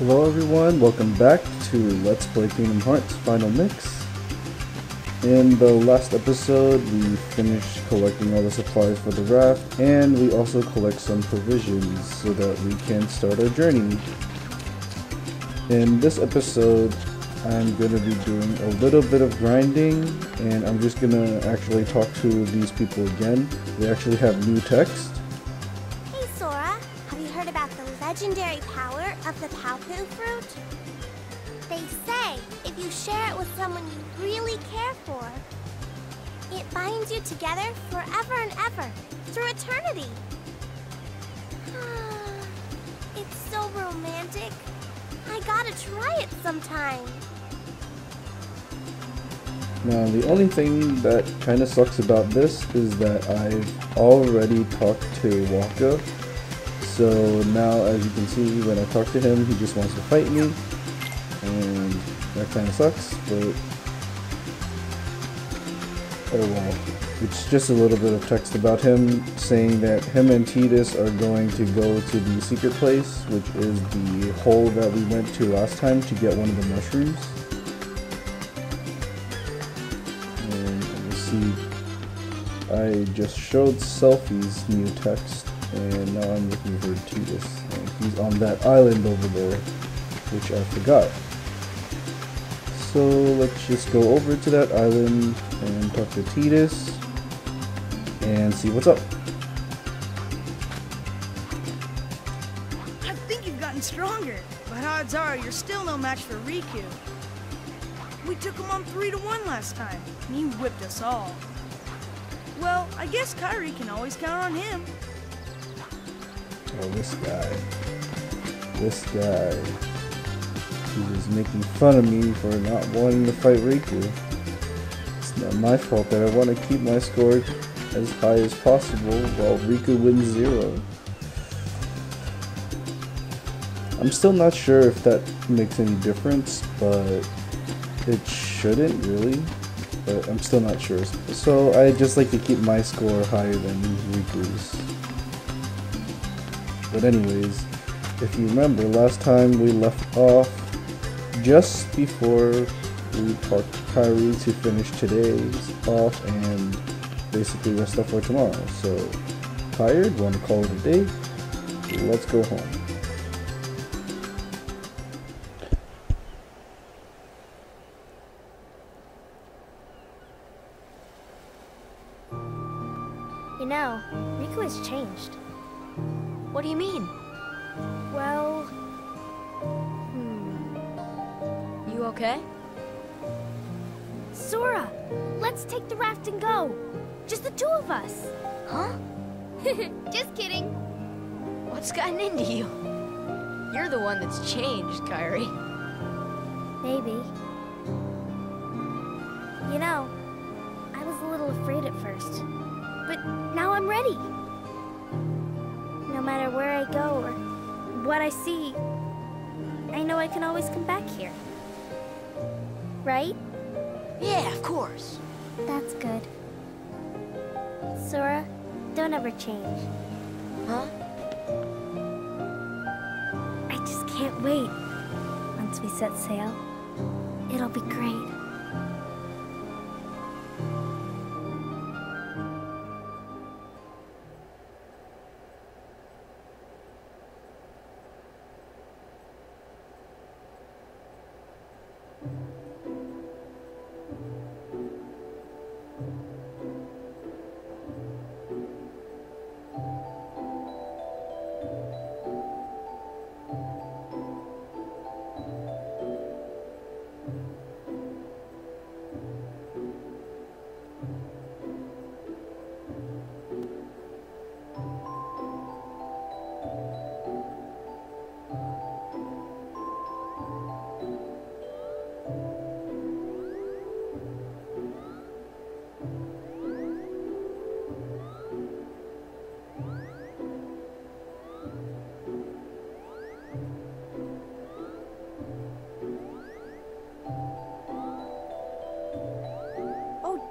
Hello everyone, welcome back to Let's Play Kingdom Hearts Final Mix. In the last episode, we finished collecting all the supplies for the raft, and we also collect some provisions so that we can start our journey. In this episode, I'm going to be doing a little bit of grinding, and I'm just going to actually talk to these people again. They actually have new text. Hey Sora, have you heard about the legendary power of the Palpu fruit? They say if you share it with someone you really care for, it binds you together forever and ever, through eternity. It's so romantic. I gotta try it sometime. Now, the only thing that kind of sucks about this is that I've already talked to Waka. So now, as you can see, when I talk to him, he just wants to fight me. And that kind of sucks, but oh well. It's just a little bit of text about him saying that him and Tidus are going to go to the secret place, which is the hole that we went to last time to get one of the mushrooms. And you see, I just showed Selfie's new text, and now I'm looking for Tidus, and he's on that island over there, which I forgot. So let's just go over to that island and talk to Tidus and see what's up. I think you've gotten stronger, but odds are you're still no match for Riku. We took him on 3-1 last time, and he whipped us all. Well, I guess Kairi can always count on him. Oh, this guy. This guy. He was making fun of me for not wanting to fight Riku. It's not my fault that I want to keep my score as high as possible while Riku wins 0. I'm still not sure if that makes any difference, but it shouldn't really. But I'm still not sure. So I just like to keep my score higher than Riku's. But anyways, if you remember, last time we left off just before we parked Kairi to finish today's off and basically rest up for tomorrow. So, tired, want to call it a day? Let's go home. You know, Riku has changed. What do you mean? Well, You okay? Sora, let's take the raft and go. Just the two of us. Huh? Just kidding. What's gotten into you? You're the one that's changed, Kairi. Maybe. You know, I was a little afraid at first, but now I'm ready. No matter where I go or what I see, I know I can always come back here. Right? Yeah, of course. That's good. Sora, don't ever change. Huh? I just can't wait. Once we set sail, it'll be great.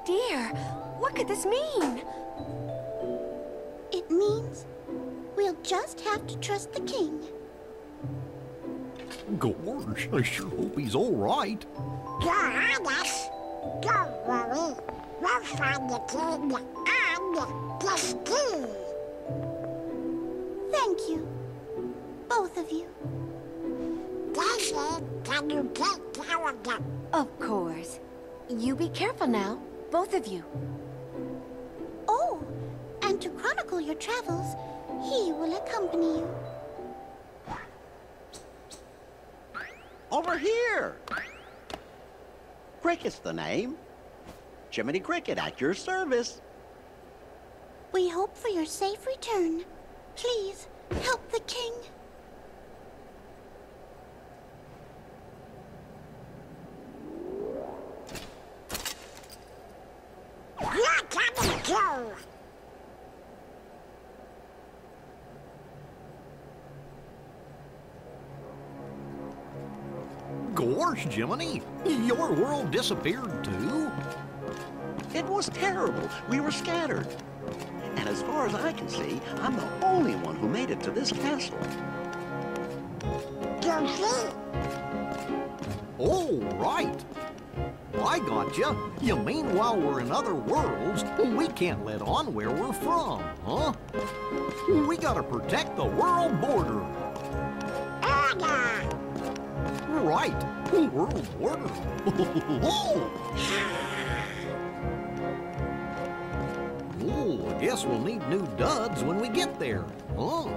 Dear, what could this mean? It means we'll just have to trust the king. Gorge, I sure hope he's all right. You're on us. Don't worry. We'll find the king and the ski. Thank you. Both of you. Daisy, can you take care of them? Of course. You be careful now, both of you. Oh, and to chronicle your travels, he will accompany you. Over here! Cricket's the name. Jiminy Cricket at your service. We hope for your safe return. Please, help the king. You're coming too. Gorge, Jiminy, your world disappeared too? It was terrible. We were scattered. And as far as I can see, I'm the only one who made it to this castle. Goofy? Oh, right. I gotcha. You mean while we're in other worlds, we can't let on where we're from, huh? We gotta protect the world border. Order! Right. World border. Oh, I guess we'll need new duds when we get there, huh?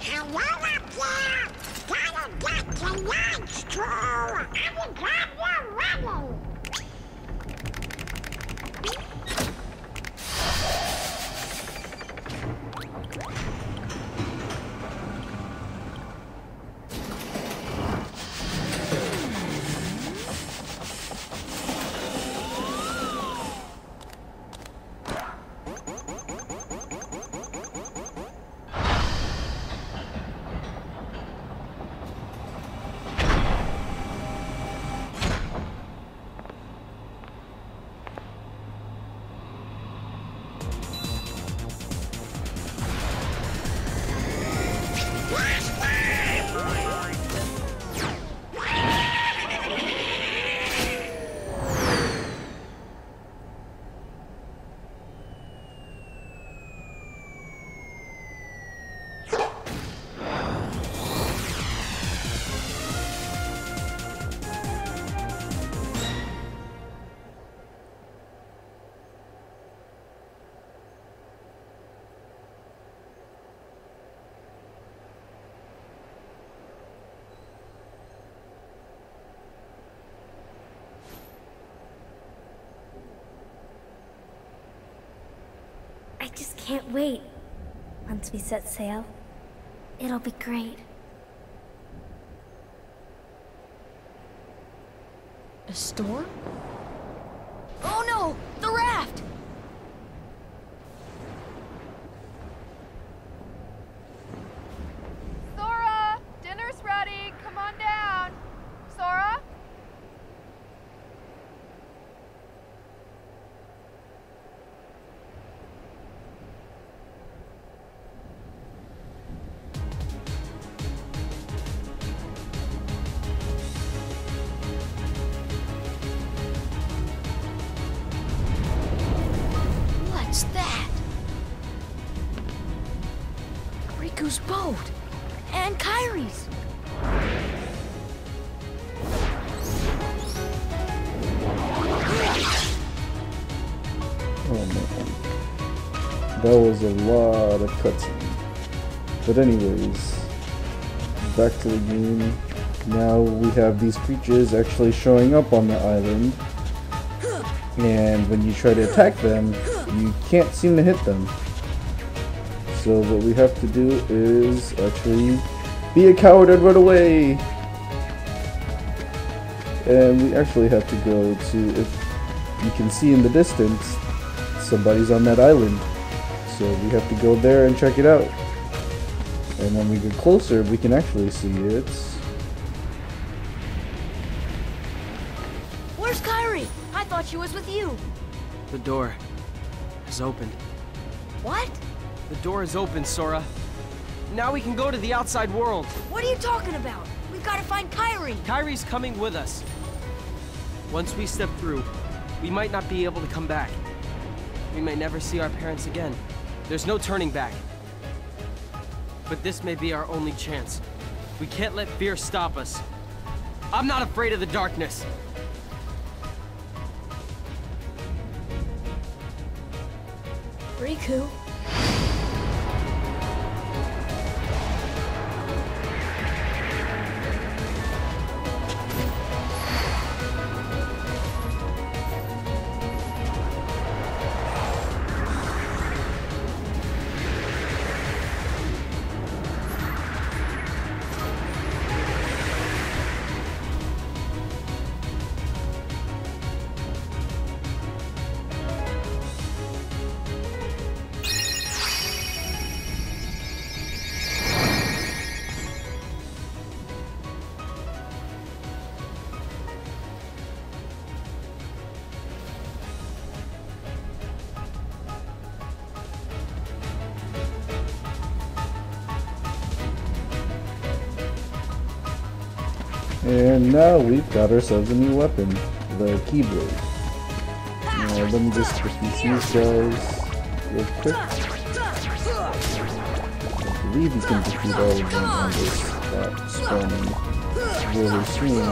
Hello up there! Gotta get to lunch, too! I'm glad you're ready! I just can't wait. Once we set sail, it'll be great. A storm? Oh no! The raft! Sora! Dinner's ready! Come on down! Sora? What's that? Riku's boat! And Kairi's! Oh man. That was a lot of cutscene. But anyways, back to the game. Now we have these creatures actually showing up on the island. And when you try to attack them, you can't seem to hit them. So what we have to do is actually be a coward and run away. And we actually have to go to, if you can see in the distance, somebody's on that island. So we have to go there and check it out. And when we get closer, we can actually see it. Where's Kyrie? I thought she was with you. The door is open. What? The door is open, Sora. Now we can go to the outside world. What are you talking about? We've got to find Kyrie. Kyrie's coming with us. Once we step through, we might not be able to come back. We may never see our parents again. There's no turning back. But this may be our only chance. We can't let fear stop us. I'm not afraid of the darkness. Riku. And now we've got ourselves a new weapon, the Keyblade. Now let me just defeat these guys real quick. I believe you can defeat all of them on this spawning really soon,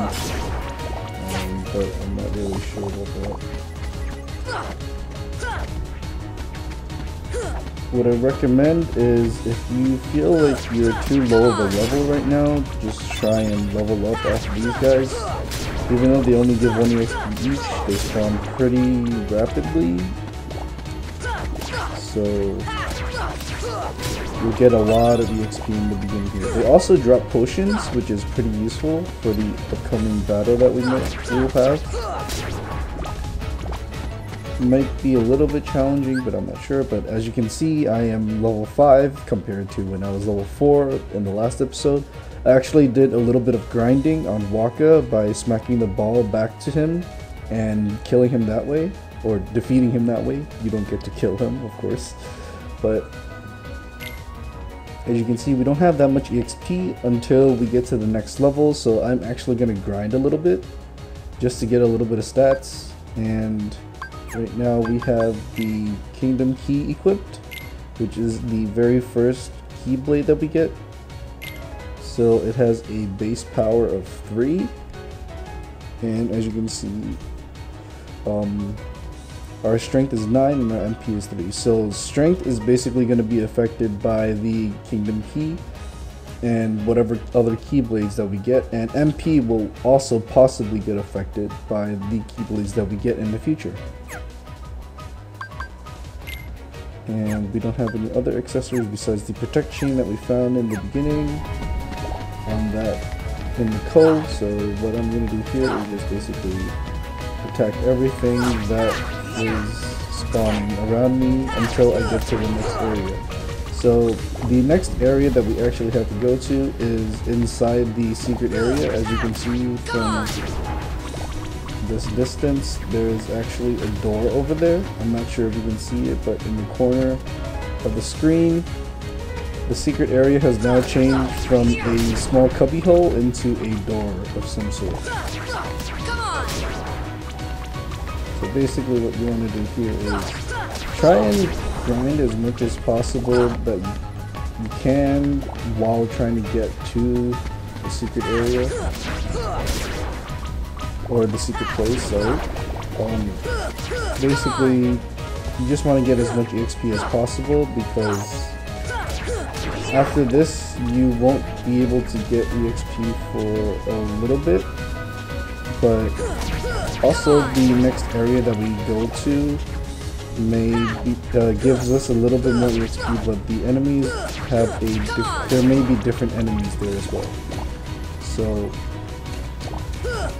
but I'm not really sure about that. What I recommend is, if you feel like you're too low of a level right now, just try and level up after these guys. Even though they only give 1 EXP each, they spawn pretty rapidly. So you'll get a lot of EXP in the beginning here. They also drop potions, which is pretty useful for the upcoming battle that we will have. Might be a little bit challenging, but I'm not sure. But as you can see, I am level 5 compared to when I was level 4 in the last episode. I actually did a little bit of grinding on Waka by smacking the ball back to him and killing him that way, or defeating him that way. You don't get to kill him, of course, but as you can see, we don't have that much EXP until we get to the next level, so I'm actually going to grind a little bit just to get a little bit of stats. And right now we have the Kingdom Key equipped, which is the very first Keyblade that we get. So it has a base power of 3, and as you can see, our strength is 9 and our MP is 3. So strength is basically going to be affected by the Kingdom Key and whatever other Keyblades that we get, and MP will also possibly get affected by the Keyblades that we get in the future. And we don't have any other accessories besides the Protect Chain that we found in the beginning on that in the code. So what I'm going to do here is just basically attack everything that is spawning around me until I get to the next area. So the next area that we actually have to go to is inside the secret area. As you can see from this distance, there's actually a door over there. I'm not sure if you can see it, but in the corner of the screen, the secret area has now changed from a small cubby hole into a door of some sort. So basically what you want to do here is try and grind as much as possible that you can while trying to get to the secret area, or the secret place, sorry. Basically, you just want to get as much EXP as possible, because after this, you won't be able to get EXP for a little bit, but also the next area that we go to gives us a little bit more EXP, but the enemies have there may be different enemies there as well. So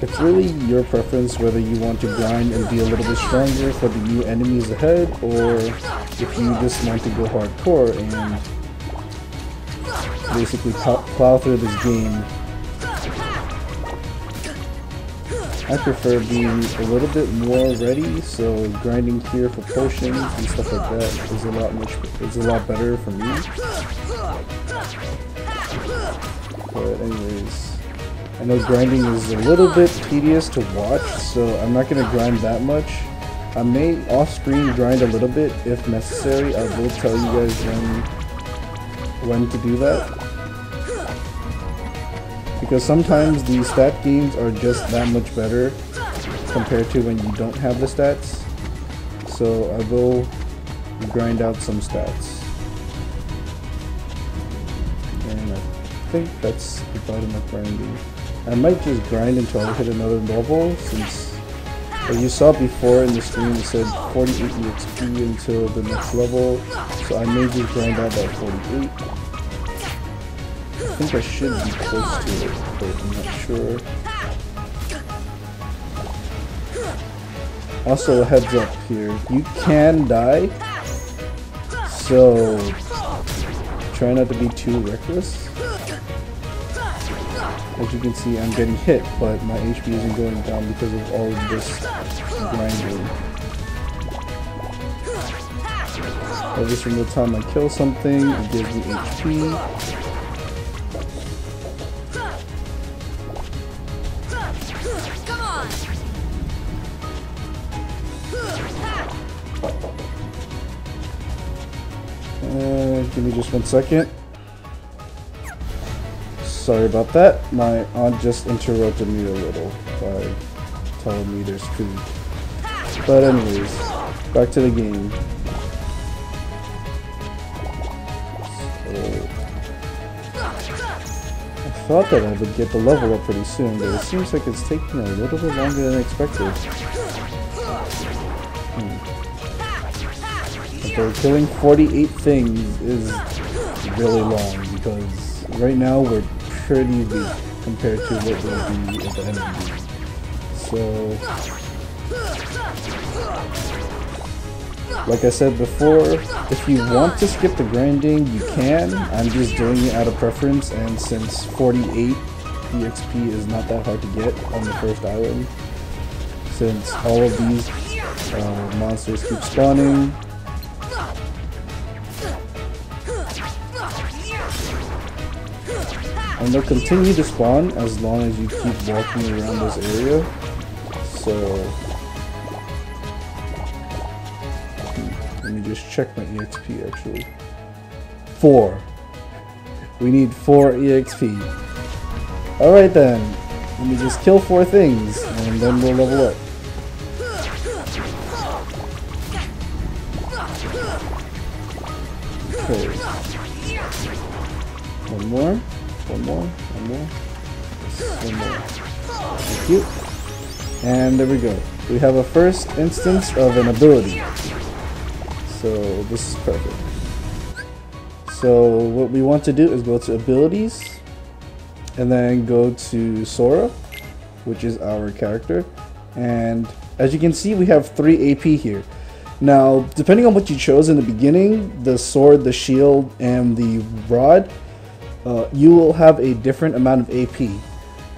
it's really your preference whether you want to grind and be a little bit stronger for the new enemies ahead, or if you just want to go hardcore and basically plow through this game. I prefer being a little bit more ready, so grinding here for potions and stuff like that is a lot better for me. But anyways, I know grinding is a little bit tedious to watch, so I'm not gonna grind that much. I may off-screen grind a little bit if necessary. I will tell you guys when to do that. Because sometimes the stat games are just that much better compared to when you don't have the stats. So I will grind out some stats. And I think that's about enough grinding. I might just grind until I hit another level, since as you saw before in the screen it said 48 EXP until the next level. So I may just grind out that 48. I think I should be close to it, but I'm not sure. Also, a heads up here, you can die, so try not to be too reckless. As you can see, I'm getting hit, but my HP isn't going down because of all of this grinding. Every single time I kill something, it gives me HP. Give me just 1 second. Sorry about that. My aunt just interrupted me a little by telling me there's food. But anyways, back to the game. I thought that I would get the level up pretty soon, but it seems like it's taking a little bit longer than expected. Okay, killing 48 things is really long, because right now we're pretty weak compared to what we'll be at the end of the game. So, like I said before, if you want to skip the grinding, you can. I'm just doing it out of preference, and since 48 EXP is not that hard to get on the first island, since all of these monsters keep spawning. And they'll continue to spawn as long as you keep walking around this area. So, let me just check my EXP actually. 4. We need 4 EXP. Alright then, let me just kill 4 things and then we'll level up. Okay. One more. One more. Thank you. And there we go. We have a first instance of an ability. So this is perfect. So what we want to do is go to abilities and then go to Sora, which is our character. And as you can see, we have 3 AP here. Now, depending on what you chose in the beginning, the sword, the shield, and the rod, you will have a different amount of AP.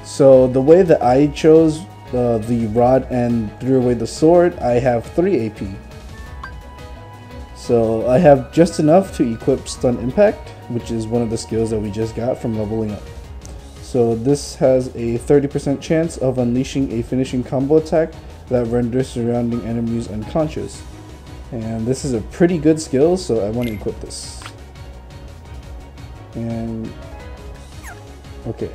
So the way that I chose the rod and threw away the sword, I have 3 AP. So I have just enough to equip Stun Impact, which is one of the skills that we just got from leveling up. So this has a 30% chance of unleashing a finishing combo attack that renders surrounding enemies unconscious. And this is a pretty good skill, so I want to equip this. And okay,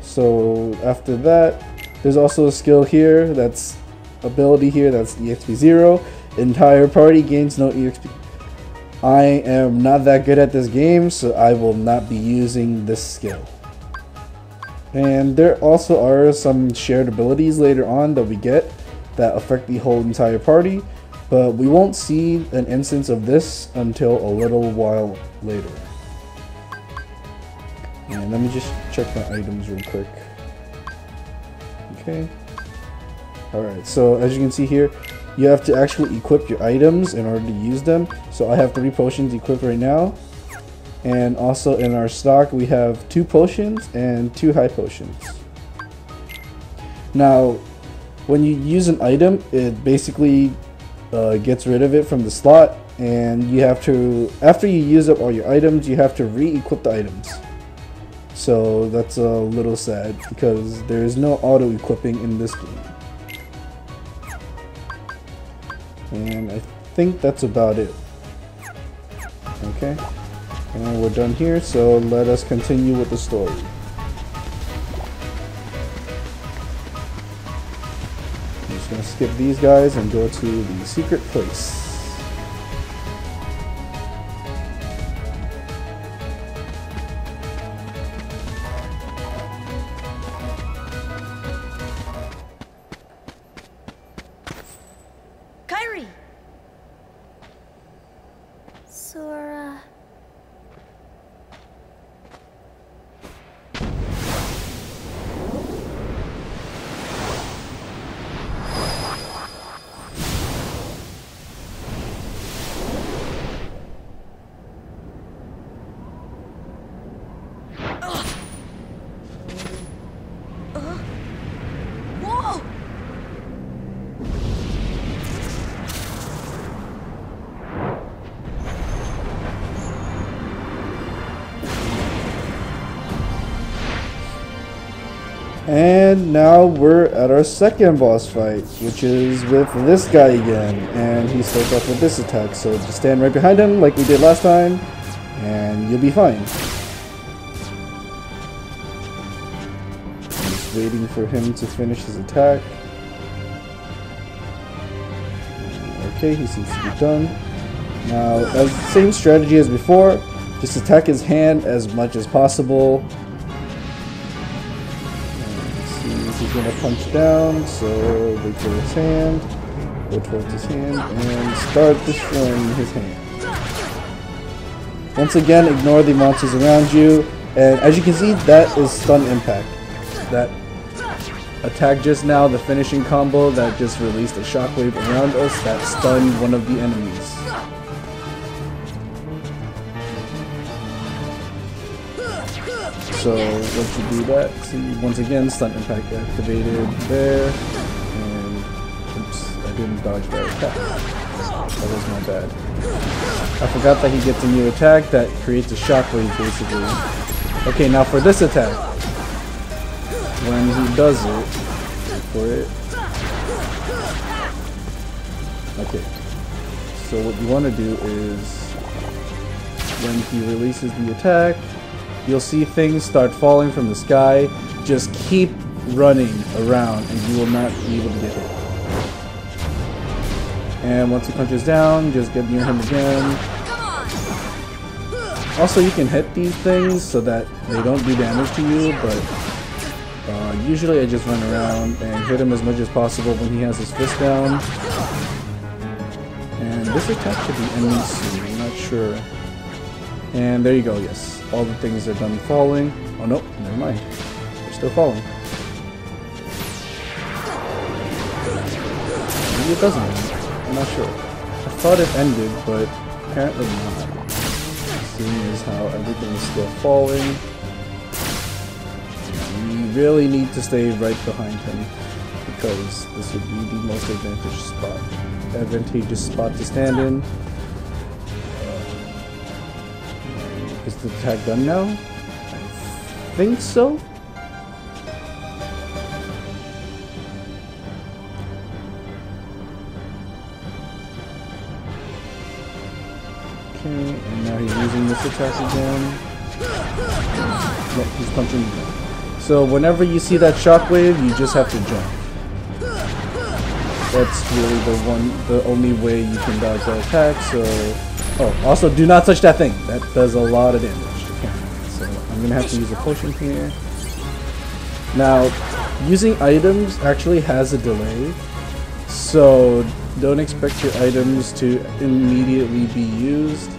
so after that, there's also a skill here, that's ability here, that's EXP 0. Entire party gains no EXP. I am not that good at this game, so I will not be using this skill. And there also are some shared abilities later on that we get that affect the whole entire party, but we won't see an instance of this until a little while later. And let me just check my items real quick. Okay, Alright, so as you can see here, you have to actually equip your items in order to use them. So I have 3 potions equipped right now. And also in our stock we have 2 potions and 2 high potions. Now, when you use an item, it basically gets rid of it from the slot, and you have to, after you use up all your items, you have to re-equip the items. So that's a little sad because there is no auto-equipping in this game. And I think that's about it. Okay, and we're done here, so let us continue with the story. I'm just gonna skip these guys and go to the secret place. Kyrie! Sora... Whoa! And now we're at our second boss fight, which is with this guy again, and he starts off with this attack, so just stand right behind him like we did last time, and you'll be fine. I'm just waiting for him to finish his attack. Okay, he seems to be done. Now, as same strategy as before, just attack his hand as much as possible. He's gonna punch down, so wait for his hand, go towards his hand, and start destroying his hand. Once again, ignore the monsters around you, and as you can see, that is stun impact. That attack just now, the finishing combo that just released a shockwave around us, that stunned one of the enemies. So once you do that, see, once again, stun impact activated there, and oops, I didn't dodge that attack. That was my bad. I forgot that he gets a new attack that creates a shockwave basically. Okay, now for this attack, when he does it, wait for it. Okay, so what you want to do is, when he releases the attack, you'll see things start falling from the sky. Just keep running around and you will not be able to get hit. And once he punches down, just get near him again. Also, you can hit these things so that they don't do damage to you, but usually I just run around and hit him as much as possible when he has his fist down. And this attack should be ending soon, I'm not sure. And there you go, yes. All the things are done falling. Oh no, never mind. They're still falling. Maybe it doesn't end. I'm not sure. I thought it ended, but apparently not. Seeing as how everything is still falling. We really need to stay right behind him, because this would be the most advantageous spot to stand in. Is the attack done now? I think so. Okay, and now he's using this attack again. No, he's punching again. So whenever you see that shockwave, you just have to jump. That's really the only way you can dodge that attack. So, oh, also do not touch that thing. That does a lot of damage. So I'm gonna have to use a potion here. Now, using items actually has a delay, so don't expect your items to immediately be used.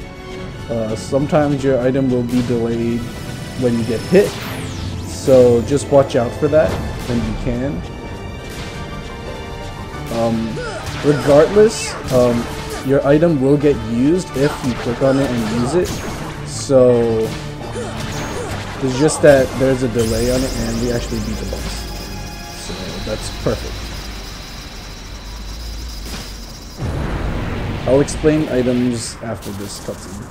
Sometimes your item will be delayed when you get hit, so just watch out for that when you can. regardless, your item will get used if you click on it and use it. So it's just that there's a delay on it, and we actually beat the boss. So that's perfect. I'll explain items after this cutscene.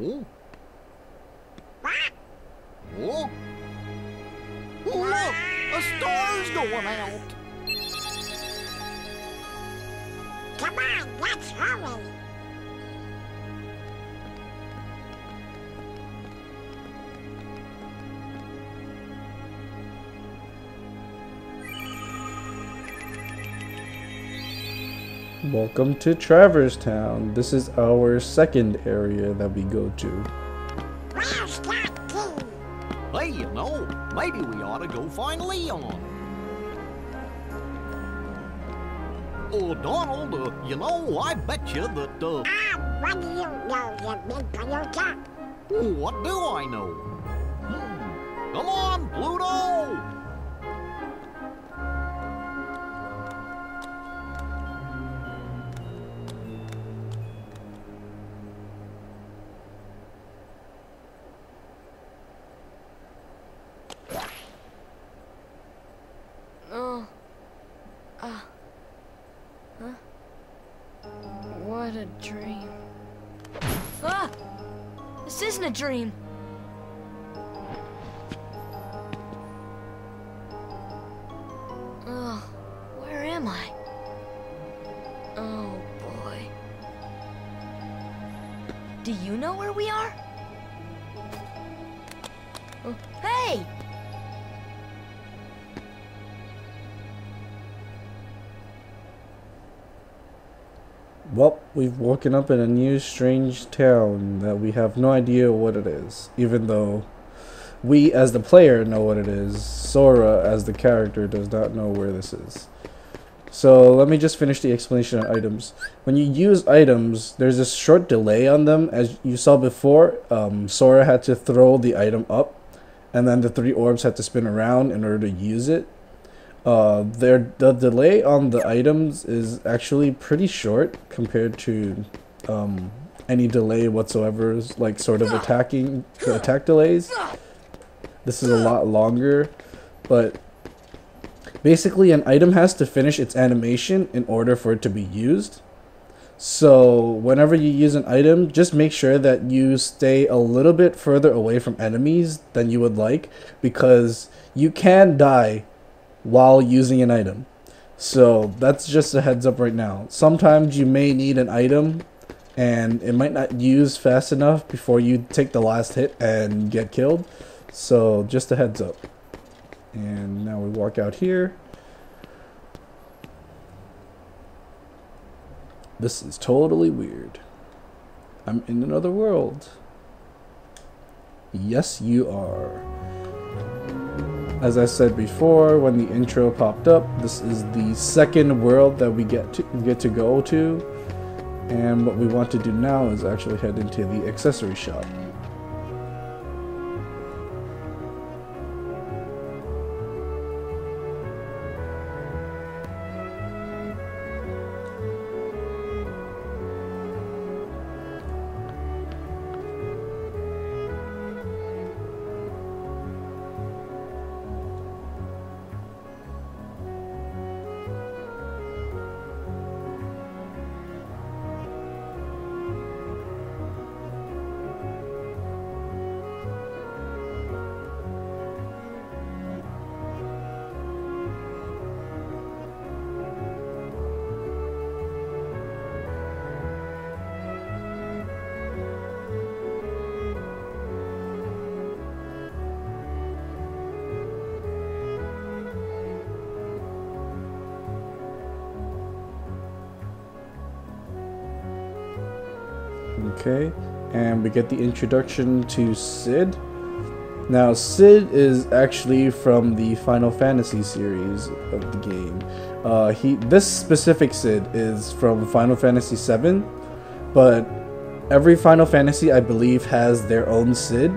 Oh? Oh? Look! A star's going out! Come on, let's hurry. Welcome to Traverse Town. This is our second area that we go to. Where's that key? Hey, you know, maybe we ought to go find Leon. Oh, Donald, you know, I bet you that, What do you know, you big Pinocchio? What do I know? Come on, Pluto! What a dream. Ah! This isn't a dream. Oh, where am I? Oh, boy. Do you know where we are? Oh, hey! Well, we've woken up in a new strange town that we have no idea what it is, even though we as the player know what it is. Sora as the character does not know where this is. So let me just finish the explanation on items. When you use items, there's a short delay on them. As you saw before, Sora had to throw the item up, and then the 3 orbs had to spin around in order to use it. The delay on the items is actually pretty short compared to any delay whatsoever, like sort of attack delays. This is a lot longer, but basically an item has to finish its animation in order for it to be used. So whenever you use an item, just make sure that you stay a little bit further away from enemies than you would like, because you can die while using an item. So that's just a heads up right now. Sometimes you may need an item and it might not use fast enough before you take the last hit and get killed. So just a heads up. And now we walk out here. This is totally weird. I'm in another world. Yes, you are. As I said before, when the intro popped up, this is the second world that we get to go to, and what we want to do now is actually head into the accessory shop. Okay, and we get the introduction to Sid. Now, Sid is actually from the Final Fantasy series of the game. This specific Sid is from Final Fantasy VII, but every Final Fantasy, I believe, has their own Sid.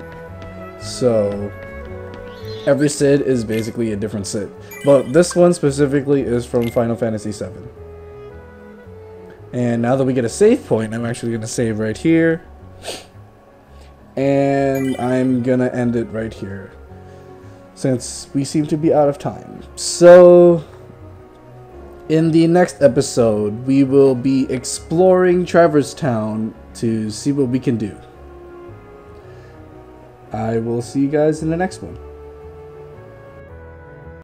So every Sid is basically a different Sid. But this one specifically is from Final Fantasy VII. And now that we get a save point, I'm actually going to save right here. And I'm going to end it right here, since we seem to be out of time. So in the next episode, we will be exploring Traverse Town to see what we can do. I will see you guys in the next one.